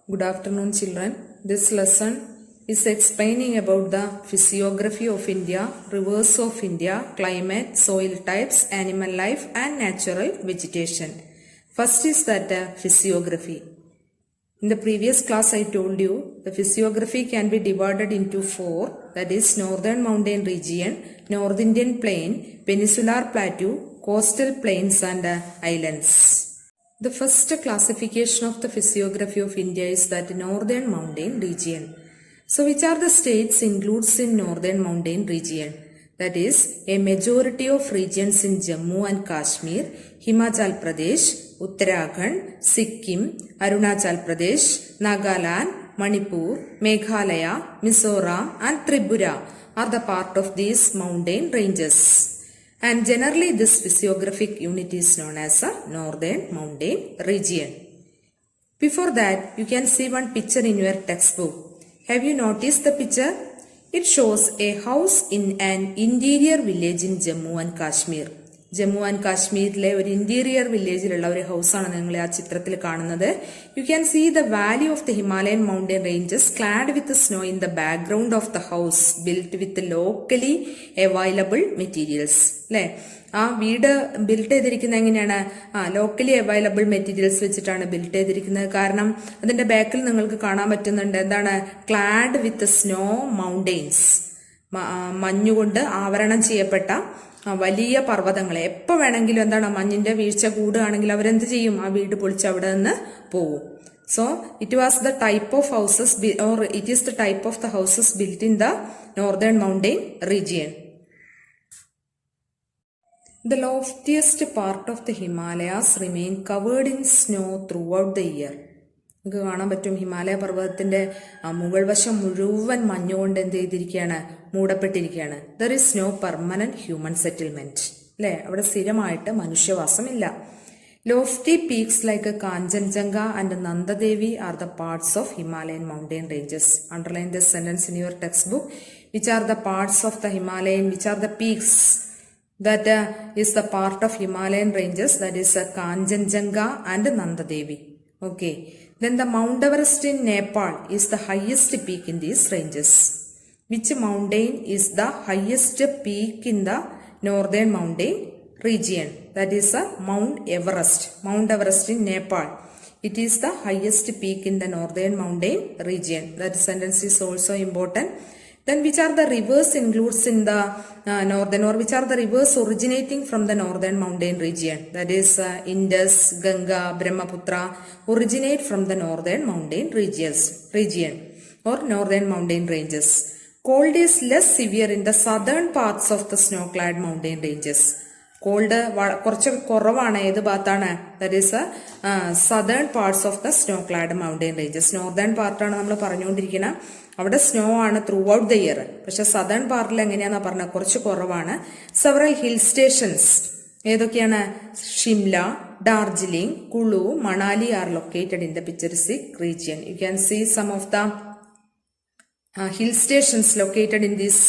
Good afternoon, children. This lesson is explaining about the physiography of India, rivers of India, climate, soil types, animal life and natural vegetation. First is that physiography. In the previous class I told you the physiography can be divided into four, that is Northern Mountain Region, North Indian Plain, Peninsular Plateau, Coastal Plains and Islands. The first classification of the physiography of India is that Northern Mountain Region. So which are the states includes in Northern Mountain Region? That is a majority of regions in Jammu and Kashmir, Himachal Pradesh, Uttarakhand, Sikkim, Arunachal Pradesh, Nagaland, Manipur, Meghalaya, Mizoram and Tripura are the part of these mountain ranges. And generally this physiographic unit is known as a Northern Mountain Region. Before that, you can see one picture in your textbook. Have you noticed the picture? It shows a house in an interior village in Jammu and Kashmir. Jammu and കാശ്മീരിലെ ഒരു interior വില്ലേജിലുള്ള ഒരു ഹൗസാണ് നിങ്ങൾ ആ ചിത്രത്തിൽ കാണുന്നത്. You can see the valley of the Himalayan mountain ranges clad with snow in the background of the house built with locally available materials. അല്ലെ, ആ വീട് ബിൽറ്റ് ചെയ്തിരിക്കുന്നത് എങ്ങനെയാണ്? ലോക്കലി അവൈലബിൾ മെറ്റീരിയൽസ് വെച്ചിട്ടാണ് ബിൽറ്റ് ചെയ്തിരിക്കുന്നത്. കാരണം അതിന്റെ ബാക്കിൽ നിങ്ങൾക്ക് കാണാൻ പറ്റുന്നുണ്ട് എന്താണ്? ക്ലാഡ് വിത്ത് സ്നോ മൗണ്ടെയിൻസ്, മഞ്ഞുകൊണ്ട് ആവരണം ചെയ്യപ്പെട്ട വലിയ പർവ്വതങ്ങളെ. എപ്പോ വേണമെങ്കിലും എന്താണ്, മഞ്ഞിന്റെ വീഴ്ച കൂടുകയാണെങ്കിൽ അവരെന്ത് ചെയ്യും? ആ വീട് പൊളിച്ച് അവിടെ നിന്ന് പോവും. So it was the type of houses or it is the type of the houses built in the northern mountain region. The loftiest part of the Himalayas remain covered in snow throughout the year. നമുക്ക് കാണാൻ പറ്റും ഹിമാലയ പർവ്വതത്തിന്റെ മുകൾ വശം മുഴുവൻ മഞ്ഞുകൊണ്ട് എന്ത് ചെയ്തിരിക്കുകയാണ്? മൂടപ്പെട്ടിരിക്കുകയാണ്. There is no permanent human settlement. അല്ലെ, അവിടെ സ്ഥിരമായിട്ട് മനുഷ്യവാസമില്ല. Lofty peaks like Kanchenjunga and Nanda Devi are the parts of Himalayan mountain ranges. Underline this sentence in your text book. Which are the parts of the Himalayan, which are the peaks that is the part of Himalayan ranges, that is Kanchenjunga and Nanda Devi. Okay, then the Mount Everest in Nepal is the highest peak in these ranges. Which mountain is the highest peak in the northern mountain region? That is Mount Everest. Mount Everest in Nepal. It is the highest peak in the northern mountain region. That sentence is also important. Then which are the rivers includes in the northern, or which are the rivers originating from the northern mountain region? That is Indus, Ganga, Brahmaputra originate from the northern mountain region or northern mountain ranges. Cold is less severe in the southern parts of the snow-clad mountain ranges. Cold കുറച്ച് കുറവാണ് ഏത് ഭാഗത്താണ്? That is southern parts of the snow clad mountain ranges. Northern പാർട്ടാണ് നമ്മൾ പറഞ്ഞുകൊണ്ടിരിക്കുന്നത്. അവിടെ snow ആണ് throughout the year. പക്ഷെ സദേൺ പാർട്ടിൽ എങ്ങനെയാണെന്ന് പറഞ്ഞാൽ കുറച്ച് കുറവാണ്. സെവറൽ ഹിൽ സ്റ്റേഷൻസ് ഏതൊക്കെയാണ്? Shimla, Darjeeling, Kullu, Manali are located in the picturesque region. You can see some of the hill stations located in this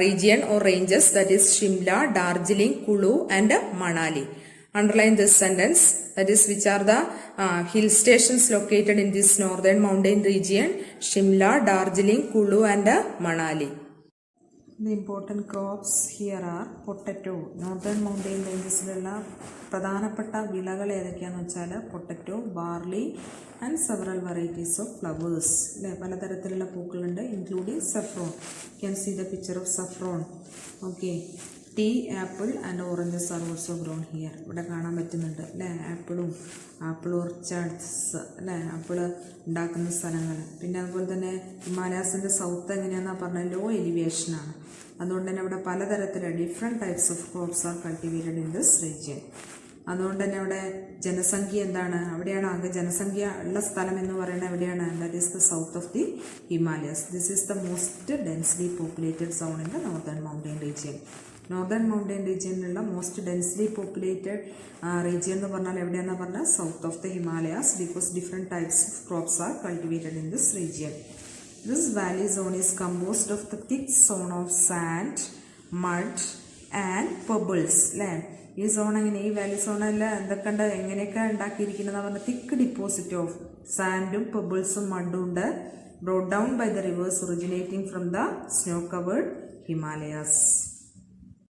region or ranges, that is Shimla, Darjeeling, Kulu and Manali. Underline this sentence, that is which are the hill stations located in this northern mountain region: Shimla, Darjeeling, Kulu and Manali. The important crops here are potato. Northern mountain rangesലുള്ള പ്രധാനപ്പെട്ട വിളകൾ ഏതൊക്കെയാണെന്ന് വെച്ചാൽ potato, barley and several varieties of flowers. അല്ലെ, പലതരത്തിലുള്ള പൂക്കളുണ്ട്, including saffron. You can see the picture of saffron. Okay, tea, apple and oranges are also grown here. ഇവിടെ കാണാൻ പറ്റുന്നുണ്ട് അല്ലേ, ആപ്പിൾ ഓർച്ചാർഡ്സ് അല്ലേ, ആപ്പിൾ ഉണ്ടാക്കുന്ന സ്ഥലങ്ങൾ. പിന്നെ അതുപോലെ തന്നെ ഹിമാലയാസിൻ്റെ സൗത്ത് എങ്ങനെയാണെന്നാണ് പറഞ്ഞാൽ ലോ എലിവേഷനാണ്. അതുകൊണ്ട് തന്നെ അവിടെ പലതരത്തിലുള്ള different types of crops are cultivated in this region. അതുകൊണ്ട് തന്നെ അവിടെ ജനസംഖ്യ എന്താണ്? അവിടെയാണ് ആകെ ജനസംഖ്യ ഉള്ള സ്ഥലം എന്ന് പറയുന്നത് എവിടെയാണ്? That is the south of the Himalayas. This is the most densely populated zone in the northern mountain region. Northern mountain റീജിയനിലുള്ള മോസ്റ്റ് ഡെൻസ്ലി പോപ്പുലേറ്റഡ് റീജിയൻ എന്ന് പറഞ്ഞാൽ എവിടെയാണെന്ന് പറഞ്ഞാൽ south of the Himalayas, because different types of crops are cultivated in this region. This valley zone is composed of the thick zone of sand, mud and pebbles. ഈ zone എങ്ങനെ, ഈ Valley സോണെല്ലാം എന്തൊക്കെ ഉണ്ട്, എങ്ങനെയൊക്കെ ഉണ്ടാക്കിയിരിക്കുന്നതെന്ന് പറഞ്ഞാൽ തിക്ക് ഡിപ്പോസിറ്റ് ഓഫ് സാൻഡും പെബിൾസും മഡും ഉണ്ട്, brought down by the rivers originating from the snow-covered Himalayas.